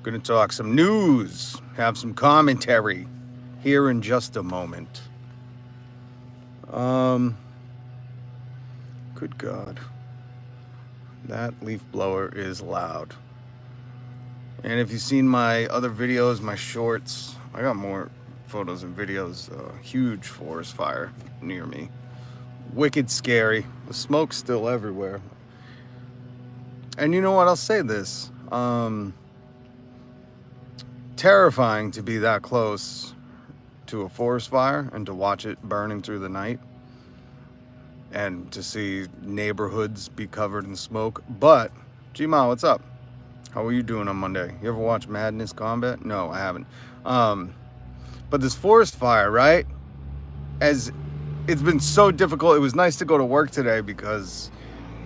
Gonna talk some news, have some commentary here in just a moment. Um, Good God. That leaf blower is loud. And if you've seen my other videos, my shorts, I got more photos and videos. Huge forest fire near me. Wicked scary. The smoke's still everywhere. And you know what? I'll say this. Terrifying to be that close to a forest fire and to watch it burning through the night and to see neighborhoods be covered in smoke. But, G-Ma, what's up? How are you doing on Monday? You ever watch Madness Combat? No, I haven't. But this forest fire, right? As it's been so difficult. It was nice to go to work today because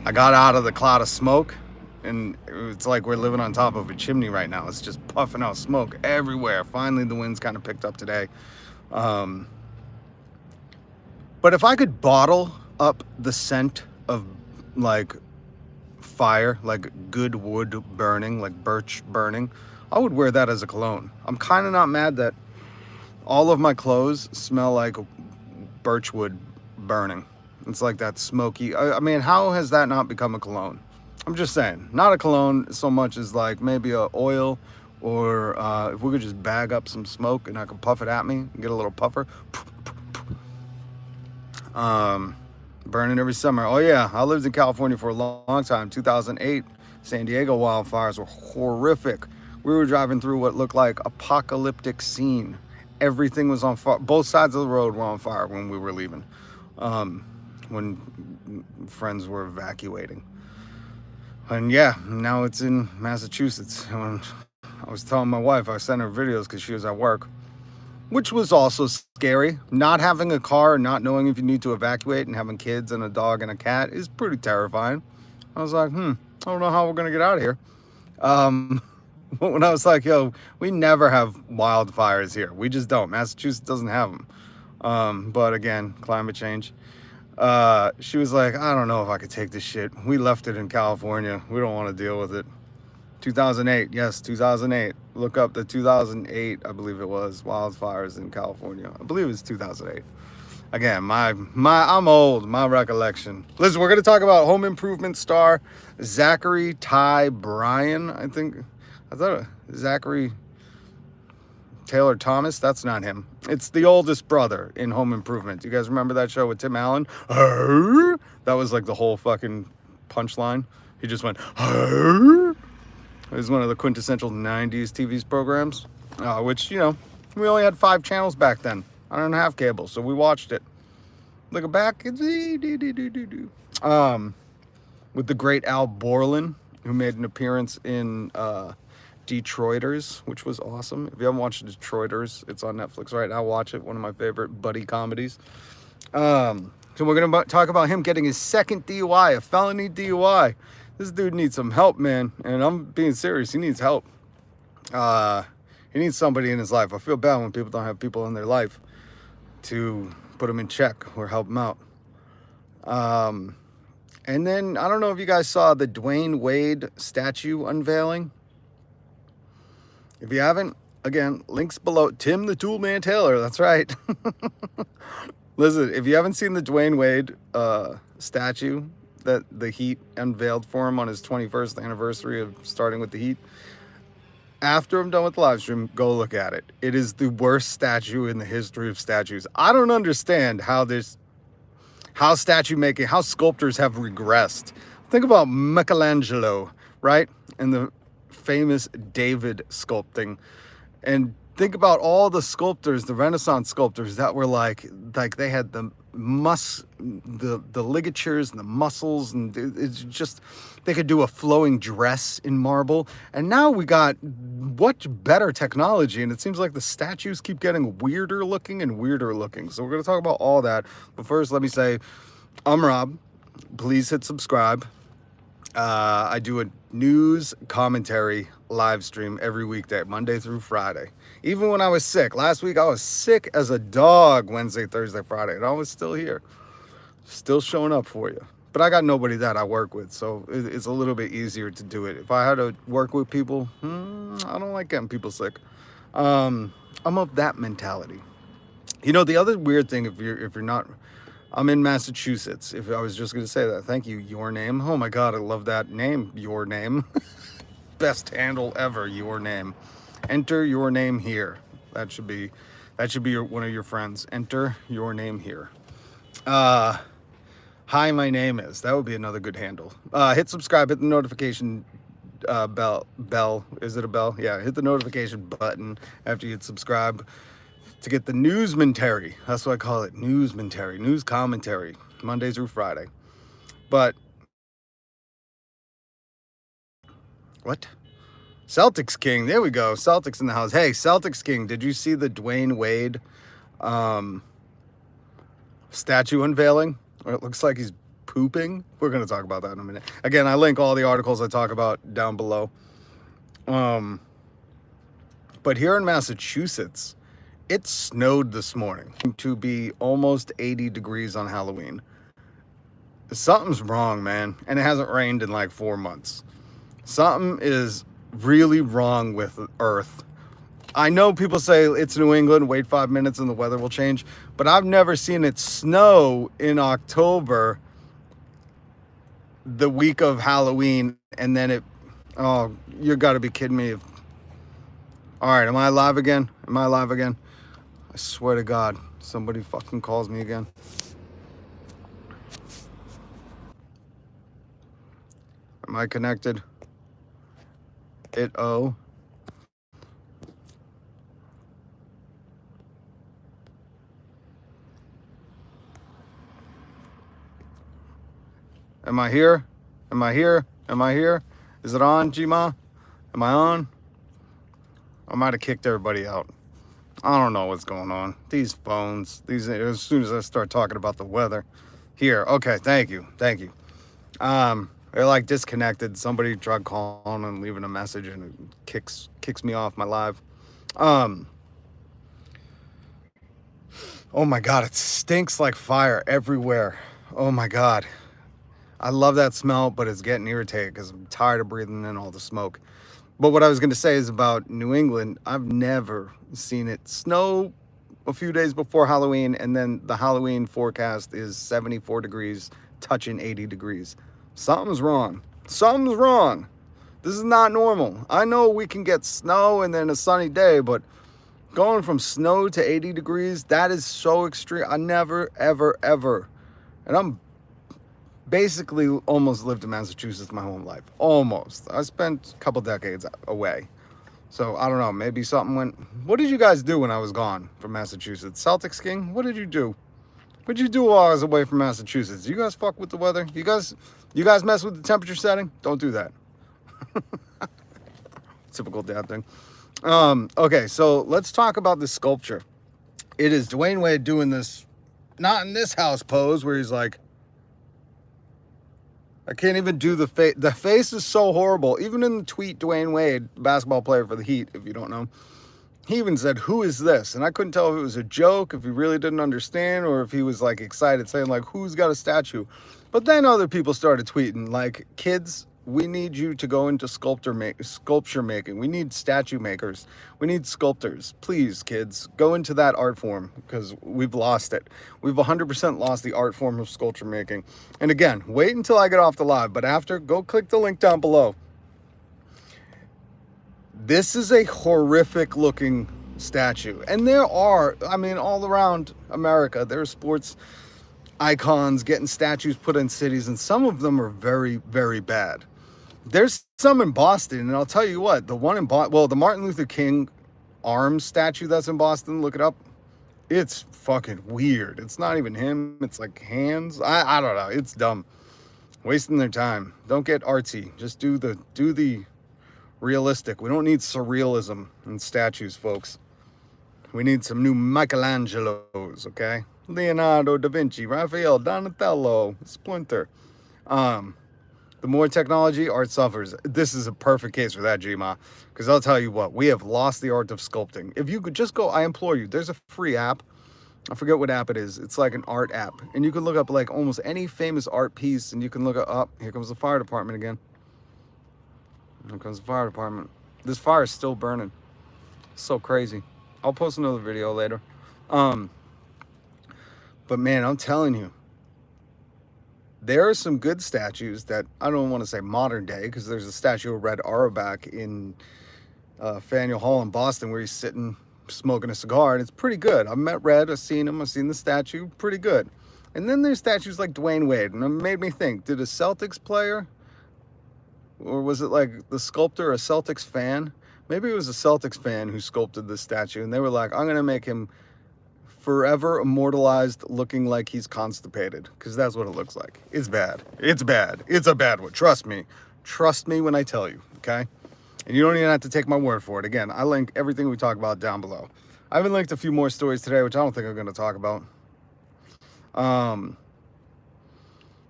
I got out of the cloud of smoke, and it's like we're living on top of a chimney right now. It's just puffing out smoke everywhere. Finally, the wind's kind of picked up today. But if I could bottle up the scent of like fire, like good wood burning, like birch burning, I would wear that as a cologne. I'm kind of not mad that all of my clothes smell like birchwood burning. It's like that smoky. I mean, how has that not become a cologne? I'm just saying, not a cologne so much as like maybe a oil, or if we could just bag up some smoke and I could puff it at me and get a little puffer. Burning every summer. Oh yeah, I lived in California for a long time. 2008, San Diego wildfires were horrific. We were driving through what looked like apocalyptic scene. Everything was on fire. Both sides of the road were on fire when we were leaving. When friends were evacuating. And yeah, now it's in Massachusetts. And I was telling my wife, I sent her videos because she was at work, which was also scary. Not having a car, not knowing if you need to evacuate, and having kids and a dog and a cat is pretty terrifying. I was like, I don't know how we're going to get out of here. When I was like, yo, we never have wildfires here. We just don't. Massachusetts doesn't have them. But again, climate change. She was like, I don't know if I could take this shit. We left it in California. We don't want to deal with it. 2008. Yes, 2008. Look up the 2008, I believe it was, wildfires in California. I believe it was 2008. Again, I'm old, my recollection. Listen, we're going to talk about home improvement star Zachary Ty Bryan, I thought Zachary Taylor Thomas. That's not him. It's the oldest brother in Home Improvement. Do you guys remember that show with Tim Allen? That was like the whole fucking punchline. He just went, it was one of the quintessential 90s TV programs, which, you know, we only had 5 channels back then. I don't have cable, so we watched it. Looking back, with the great Al Borland, who made an appearance in Detroiters, which was awesome. If you haven't watched Detroiters, it's on Netflix right now. Watch it. One of my favorite buddy comedies. So we're going to talk about him getting his second DUI, a felony DUI. This dude needs some help, man. And I'm being serious. He needs help. He needs somebody in his life. I feel bad when people don't have people in their life to put them in check or help them out. And then, I don't know if you guys saw the Dwayne Wade statue unveiling. If you haven't, again, links below. Tim the Toolman Taylor, that's right. Listen, if you haven't seen the Dwayne Wade statue that the Heat unveiled for him on his 21st anniversary of starting with the Heat, after I'm done with the live stream, go look at it. It is the worst statue in the history of statues. I don't understand how statue making, how sculptors have regressed. Think about Michelangelo, right? And the famous David sculpting, and think about all the sculptors, the Renaissance sculptors that were like they had the ligatures and the muscles, and it's just, they could do a flowing dress in marble. And now we got much better technology, and it seems like the statues keep getting weirder looking and weirder looking. So we're going to talk about all that, but first let me say, I'm Rob. Please hit subscribe. I do a news commentary live stream every weekday, Monday through Friday. Even when I was sick. Last week I was sick as a dog, Wednesday, Thursday, Friday, and I was still here. Still showing up for you. But I got nobody that I work with, so it's a little bit easier to do it. If I had to work with people, I don't like getting people sick. I'm of that mentality. You know, the other weird thing, if you're not, I'm in Massachusetts. If I was just going to say that, thank you. Your name. Oh my God, I love that name. Your name, best handle ever. Your name. Enter your name here. That should be one of your friends. Enter your name here. Hi, my name is. That would be another good handle. Hit subscribe. Hit the notification bell. Is it a bell? Yeah. Hit the notification button after you hit subscribe to get the newsmentary. That's what I call it. Newsmentary. News commentary. Monday through Friday. But what? Celtics King. There we go. Celtics in the house. Hey, Celtics King. Did you see the Dwayne Wade statue unveiling? Or it looks like he's pooping. We're going to talk about that in a minute. Again, I link all the articles I talk about down below. But here in Massachusetts, it snowed this morning to be almost 80 degrees on Halloween. Something's wrong, man. And it hasn't rained in like 4 months. Something is really wrong with Earth. I know people say it's New England, wait 5 minutes and the weather will change, but I've never seen it snow in October, the week of Halloween, and then oh, you gotta be kidding me. All right, am I alive again? Am I alive again? I swear to God, somebody fucking calls me again. Am I connected? Am I here? Am I here? Am I here? Is it on, G-Ma? Am I on? I might have kicked everybody out. I don't know what's going on. These phones, as soon as I start talking about the weather. Here, okay, thank you. They're like disconnected. Somebody tried calling and leaving a message and it kicks me off my live. Oh my God, it stinks like fire everywhere. Oh my God. I love that smell, but it's getting irritated because I'm tired of breathing in all the smoke. But what I was going to say is about New England. I've never seen it snow a few days before Halloween, and then the Halloween forecast is 74 degrees, touching 80 degrees. Something's wrong. Something's wrong. This is not normal. I know we can get snow and then a sunny day, but going from snow to 80 degrees, that is so extreme. I never, ever, ever. And I'm basically almost lived in Massachusetts my whole life. Almost. I spent a couple decades away. So I don't know, maybe something went. What did you guys do when I was gone from Massachusetts? Celtics King, what did you do? What'd you do while I was away from Massachusetts? You guys fuck with the weather? You guys mess with the temperature setting? Don't do that. Typical dad thing. Okay, so let's talk about the sculpture. It is Dwayne Wade doing this, not in this house pose where he's like, I can't even do the face. The face is so horrible. Even in the tweet, Dwayne Wade, basketball player for the Heat, if you don't know, he even said, "Who is this?" And I couldn't tell if it was a joke, if he really didn't understand, or if he was like excited, saying like, "Who's got a statue?" But then other people started tweeting like, "Kids, we need you to go into sculpture making. We need statue makers. We need sculptors. Please, kids, go into that art form because we've lost it. We've 100% lost the art form of sculpture making." And again, wait until I get off the live, but after, go click the link down below. This is a horrific looking statue. And there are, I mean, all around America, there are sports icons getting statues put in cities, and some of them are very, very bad. There's some in Boston, and I'll tell you what, the one in Boston, well, the Martin Luther King arm statue that's in Boston, look it up. It's fucking weird. It's not even him. It's like hands. I don't know. It's dumb. Wasting their time. Don't get artsy. Just do the realistic. We don't need surrealism in statues, folks. We need some new Michelangelos, okay? Leonardo da Vinci, Raphael, Donatello, Splinter. The more technology, art suffers. This is a perfect case for that, G-Ma. Because I'll tell you what, we have lost the art of sculpting. If you could just go, I implore you, there's a free app. I forget what app it is. It's like an art app. And you can look up like almost any famous art piece, and you can look it up. Here comes the fire department again. Here comes the fire department. This fire is still burning. It's so crazy. I'll post another video later. But man, I'm telling you, there are some good statues that I don't want to say modern day, because there's a statue of Red Auerbach in Faneuil Hall in Boston where he's sitting smoking a cigar, and it's pretty good. I've met Red, I've seen him, I've seen the statue, pretty good. And then there's statues like Dwayne Wade, and it made me think, did a Celtics player, or was it like the sculptor, a Celtics fan? Maybe it was a Celtics fan who sculpted this statue, and they were like, I'm going to make him forever immortalized looking like he's constipated, because that's what it looks like. It's bad. It's bad. It's a bad one. Trust me. Trust me when I tell you, okay? And you don't even have to take my word for it. Again, I link everything we talk about down below. I even linked a few more stories today, which I don't think I'm going to talk about.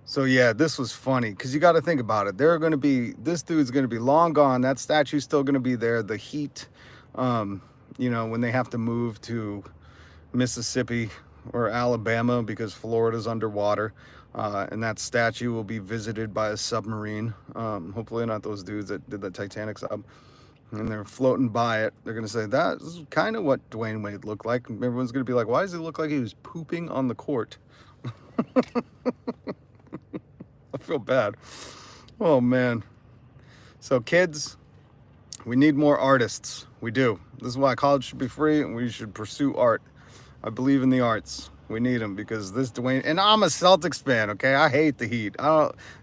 So yeah, this was funny, because you got to think about it. This dude's going to be long gone. That statue's still going to be there. The heat, you know, when they have to move to Mississippi or Alabama because Florida's underwater, and that statue will be visited by a submarine. Hopefully not those dudes that did the Titanic sub. And they're floating by it. They're going to say, that's kind of what Dwayne Wade looked like. Everyone's going to be like, why does he look like he was pooping on the court? I feel bad. Oh, man. So, kids, we need more artists. We do. This is why college should be free, and we should pursue art. I believe in the arts. We need them, because this Dwayne... And I'm a Celtics fan, okay? I hate the Heat.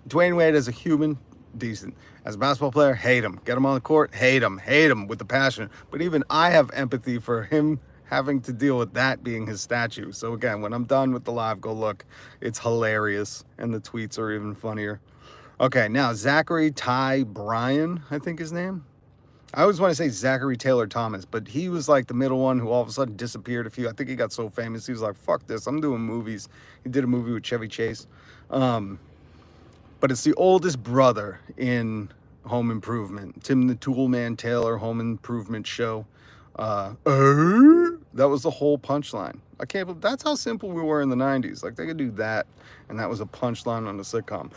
Dwayne Wade as a human, decent. As a basketball player, hate him. Get him on the court, hate him. Hate him with the passion. But even I have empathy for him having to deal with that being his statue. So again, when I'm done with the live, go look. It's hilarious. And the tweets are even funnier. Okay, now Zachary Ty Bryan, I think his name. I always want to say Zachary Taylor Thomas, but he was like the middle one who all of a sudden disappeared. I think he got so famous, he was like, fuck this, I'm doing movies. He did a movie with Chevy Chase. But it's the oldest brother in Home Improvement. Tim the Toolman Taylor Home Improvement show. That was the whole punchline. I can't believe that's how simple we were in the 90s. Like, they could do that, and that was a punchline on the sitcom.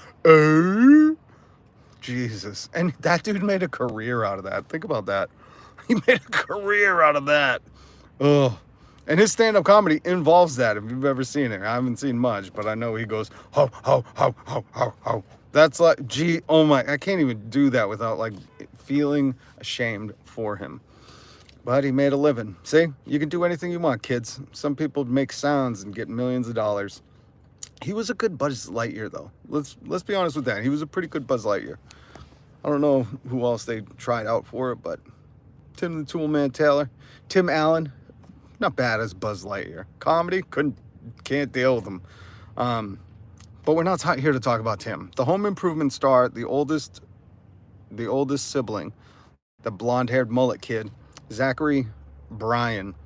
Jesus. And that dude made a career out of that. Think about that. He made a career out of that. Ugh. And his stand-up comedy involves that, if you've ever seen it. I haven't seen much, but I know he goes, ho, ho, ho, ho, ho, ho. That's like, gee, oh my, I can't even do that without, like, feeling ashamed for him. But he made a living. See? You can do anything you want, kids. Some people make sounds and get millions of dollars. He was a good Buzz Lightyear, though. Let's be honest with that. He was a pretty good Buzz Lightyear. I don't know who else they tried out for it, but Tim the Toolman Taylor, Tim Allen, not bad as Buzz Lightyear. Comedy, can't deal with him. But we're not here to talk about Tim. The Home Improvement star, the oldest sibling, the blonde-haired mullet kid, Zachary Bryan,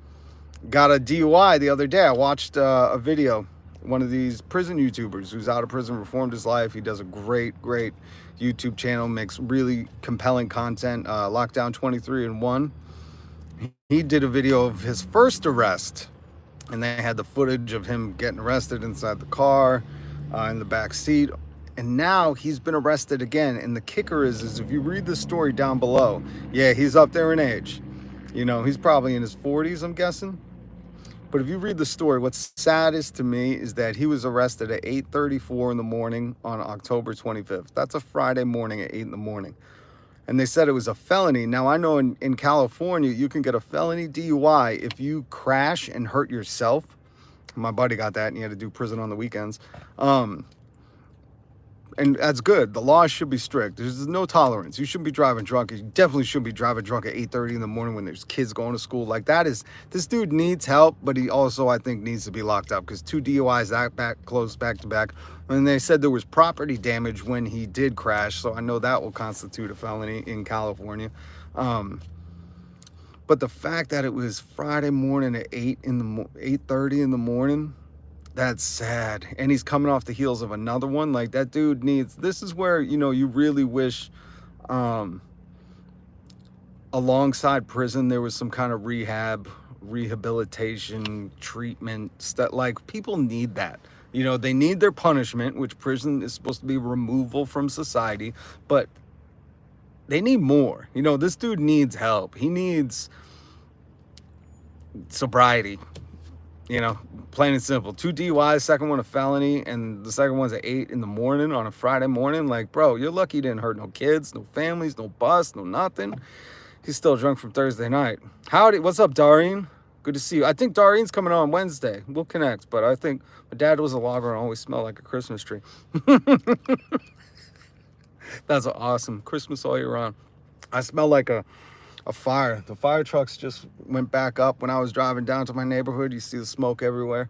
got a DUI the other day. I watched a video. One of these prison YouTubers who's out of prison, reformed his life. He does a great YouTube channel, makes really compelling content. Lockdown 23-1. He did a video of his first arrest, and they had the footage of him getting arrested inside the car, in the back seat. And now he's been arrested again. And the kicker is if you read the story down below, yeah, he's up there in age. You know, he's probably in his 40s, I'm guessing. But if you read the story, what's saddest to me is that he was arrested at 8:34 in the morning on October 25th. That's a Friday morning at 8 in the morning. And they said it was a felony. Now, I know in California, you can get a felony DUI if you crash and hurt yourself. My buddy got that, and he had to do prison on the weekends. And that's good. The law should be strict. There's no tolerance. You shouldn't be driving drunk. You definitely shouldn't be driving drunk at 8:30 in the morning when there's kids going to school. Like, this dude needs help, but he also, I think, needs to be locked up, because 2 DUIs close back to back. And they said there was property damage when he did crash, so I know that will constitute a felony in California. But the fact that it was Friday morning at 8:30 in the morning, that's sad. And he's coming off the heels of another one. Like, that dude needs... This is where, you know, you really wish alongside prison there was some kind of rehab rehabilitation, treatment, stuff. Like, people need that. You know, they need their punishment, which prison is supposed to be removal from society, but they need more. You know, this dude needs help. He needs sobriety. You know, plain and simple. 2 DUIs, second one a felony, and the second one's at 8 in the morning on a Friday morning. Like, bro, you're lucky you didn't hurt no kids, no families, no bus, no nothing. He's still drunk from Thursday night. Howdy, what's up, Doreen? Good to see you. I think Doreen's coming on Wednesday. We'll connect, but I think my dad was a logger and always smelled like a Christmas tree. That's awesome. Christmas all year round. I smell like a fire. The fire trucks just went back up when I was driving down to my neighborhood. You see the smoke everywhere.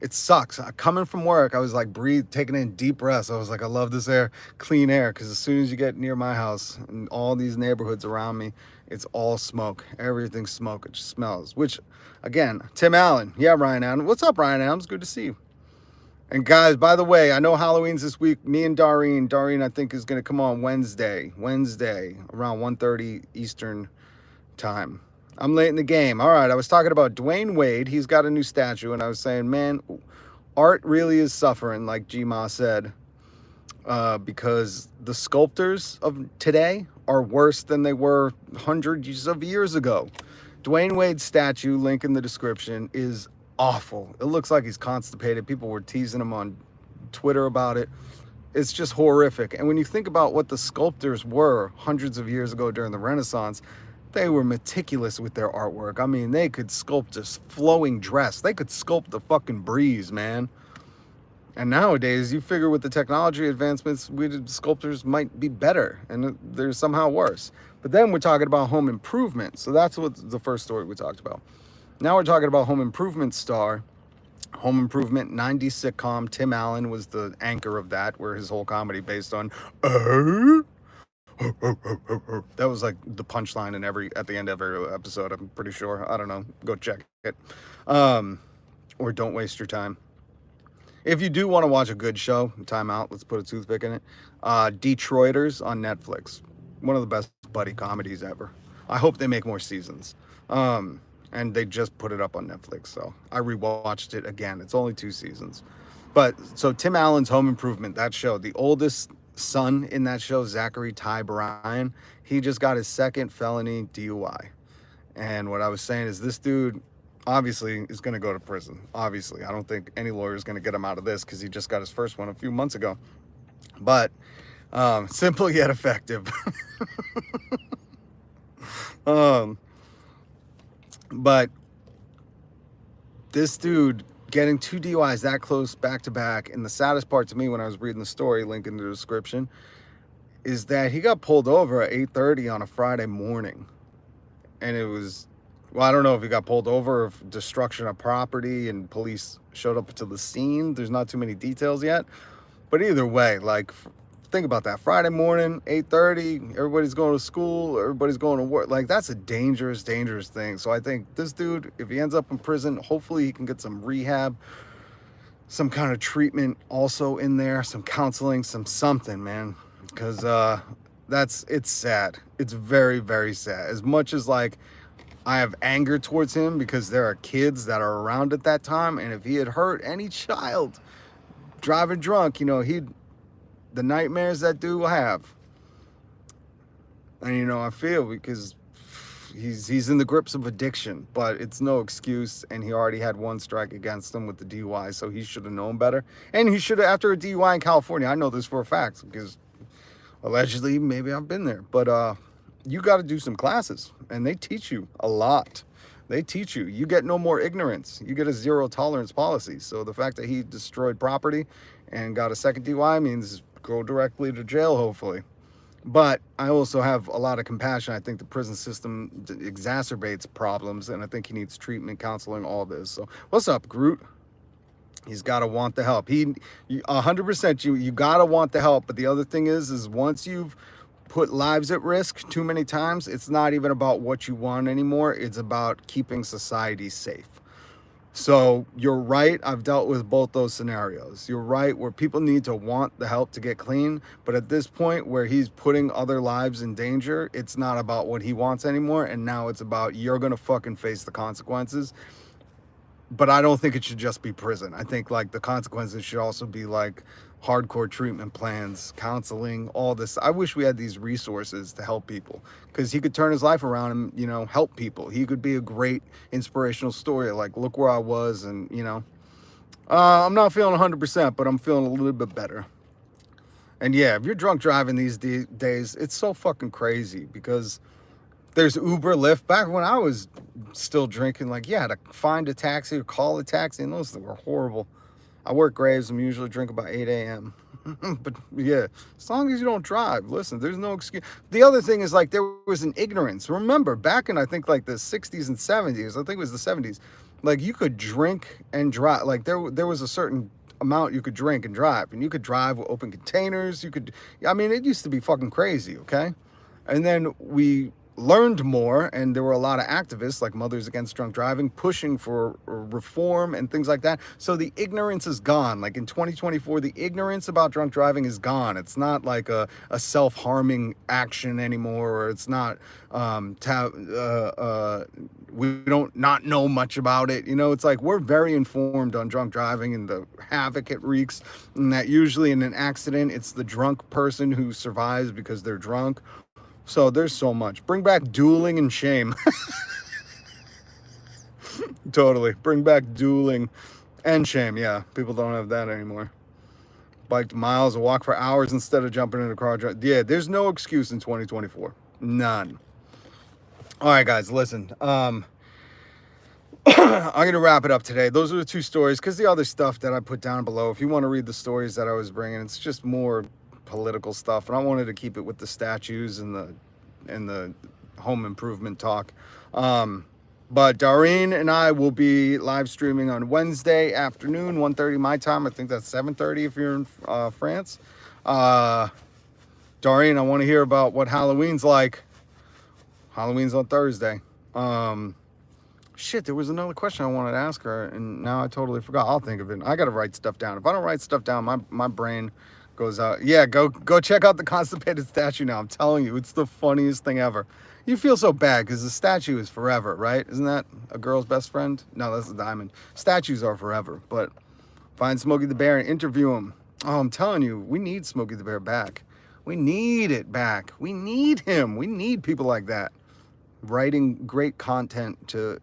It sucks. Coming from work, I was like taking in deep breaths. I was like, I love this air, clean air, because as soon as you get near my house and all these neighborhoods around me, it's all smoke. Everything's smoke. It just smells. Which, again, Tim Allen. Yeah, Ryan Adams. What's up, Ryan Adams? Good to see you. And guys, by the way, I know Halloween's this week. Me and Doreen, I think, is going to come on Wednesday around 1:30 Eastern time. I'm late in the game. All right, I was talking about Dwayne Wade. He's got a new statue, and I was saying, man, art really is suffering, like G-Ma said, because the sculptors of today are worse than they were hundreds of years ago. Dwayne Wade's statue, link in the description, is awful. It looks like he's constipated. People were teasing him on Twitter about it. It's just horrific. And when you think about what the sculptors were hundreds of years ago during the Renaissance, they were meticulous with their artwork. I mean, they could sculpt this flowing dress. They could sculpt the fucking breeze, man. And nowadays, you figure with the technology advancements, sculptors might be better, and they're somehow worse. But then we're talking about home improvement. So that's what the first story we talked about. Now we're talking about home improvement star. Home Improvement 90s sitcom. Tim Allen was the anchor of that, where his whole comedy based on that was like the punchline at the end of every episode, I'm pretty sure. I don't know. Go check it. Or don't waste your time. If you do want to watch a good show, time out, let's put a toothpick in it. Detroiters on Netflix. One of the best buddy comedies ever. I hope they make more seasons. And they just put it up on Netflix, so I rewatched it again. It's only 2 seasons. But so Tim Allen's Home Improvement, that show, the oldest son in that show, Zachary Ty Bryan, he just got his second felony DUI. And what I was saying is, this dude obviously is going to go to prison. Obviously, I don't think any lawyer is going to get him out of this, because he just got his first one a few months ago. But simple yet effective. But this dude getting 2 DUIs that close back to back, and the saddest part to me when I was reading the story, link in the description, is that he got pulled over at 8:30 on a Friday morning. And it was, well, I don't know if he got pulled over, if destruction of property and police showed up to the scene. There's not too many details yet. But either way, like, think about that. Friday morning, 8:30, everybody's going to school, everybody's going to work. Like, that's a dangerous, dangerous thing. So I think this dude, if he ends up in prison, hopefully he can get some rehab, some kind of treatment also in there, some counseling, something, man. Because it's sad. It's very, very sad. As much as, like, I have anger towards him because there are kids that are around at that time, and if he had hurt any child driving drunk, you know, the nightmares that dude will have. And, you know, I feel, because he's in the grips of addiction, but it's no excuse, and he already had 1 strike against him with the DUI, so he should have known better. And he should have, after a DUI in California, I know this for a fact, because allegedly, maybe I've been there, but you got to do some classes, and they teach you a lot. They teach you. You get no more ignorance. You get a 0 tolerance policy. So the fact that he destroyed property and got a second DUI means go directly to jail, hopefully. But I also have a lot of compassion. I think the prison system exacerbates problems, and I think he needs treatment, counseling, all this. So what's up, Groot? He's got to want the help. 100%, you got to want the help. But the other thing is once you've put lives at risk too many times, it's not even about what you want anymore. It's about keeping society safe. So you're right. I've dealt with both those scenarios. You're right where people need to want the help to get clean. But at this point where he's putting other lives in danger, it's not about what he wants anymore. And now it's about you're going to fucking face the consequences. But I don't think it should just be prison. I think like the consequences should also be like hardcore treatment plans, counseling, all this. I wish we had these resources to help people because he could turn his life around and, you know, help people. He could be a great inspirational story. Like, look where I was. And, you know, I'm not feeling 100%, but I'm feeling a little bit better. And yeah, if you're drunk driving these days, it's so fucking crazy because there's Uber, Lyft. Back when I was still drinking, like, yeah, to find a taxi or call a taxi, and those things were horrible. I work graves. I'm usually drink about 8 a.m. But yeah, as long as you don't drive, listen, there's no excuse. The other thing is like there was an ignorance. Remember, back in I think like the 60s and 70s, I think it was the 70s, like you could drink and drive. Like there was a certain amount you could drink and drive, and you could drive with open containers. You could, I mean, it used to be fucking crazy, okay? And then we learned more, and there were a lot of activists like Mothers Against Drunk Driving pushing for reform and things like that. So the ignorance is gone. Like in 2024, the ignorance about drunk driving is gone. It's not like a self-harming action anymore, or it's not we don't not know much about it. You know, it's like we're very informed on drunk driving and the havoc it wreaks, and that usually in an accident it's the drunk person who survives because they're drunk. So there's so much. Bring back dueling and shame. Totally. Bring back dueling and shame. Yeah, people don't have that anymore. Biked miles or walk for hours instead of jumping in a car. Yeah, there's no excuse in 2024. None. All right, guys, listen. I'm going to wrap it up today. Those are the two stories because the other stuff that I put down below, if you want to read the stories that I was bringing, it's just more political stuff, and I wanted to keep it with the statues and the home improvement talk. But Doreen and I will be live streaming on Wednesday afternoon, 1:30 my time. I think that's 7:30 if you're in France. Doreen, I want to hear about what Halloween's like. Halloween's on Thursday. Shit, there was another question I wanted to ask her, and now I totally forgot. I'll think of it. I got to write stuff down. If I don't write stuff down, my brain goes out. Yeah, go check out the constipated statue now. I'm telling you, it's the funniest thing ever. You feel so bad because the statue is forever, right? Isn't that a girl's best friend? No, that's a diamond. Statues are forever, but find Smokey the Bear and interview him. Oh, I'm telling you, we need Smokey the Bear back. We need it back. We need him. We need people like that writing great content to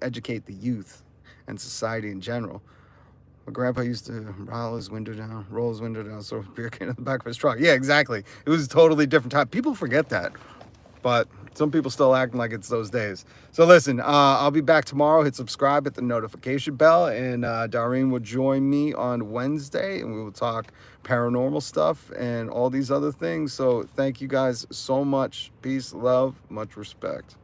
educate the youth and society in general. My grandpa used to roll his window down, so a beer can in the back of his truck. Yeah, exactly. It was a totally different time. People forget that, but some people still acting like it's those days. So listen, I'll be back tomorrow. Hit subscribe, hit the notification bell, and Doreen will join me on Wednesday, and we will talk paranormal stuff and all these other things. So thank you guys so much. Peace, love, much respect.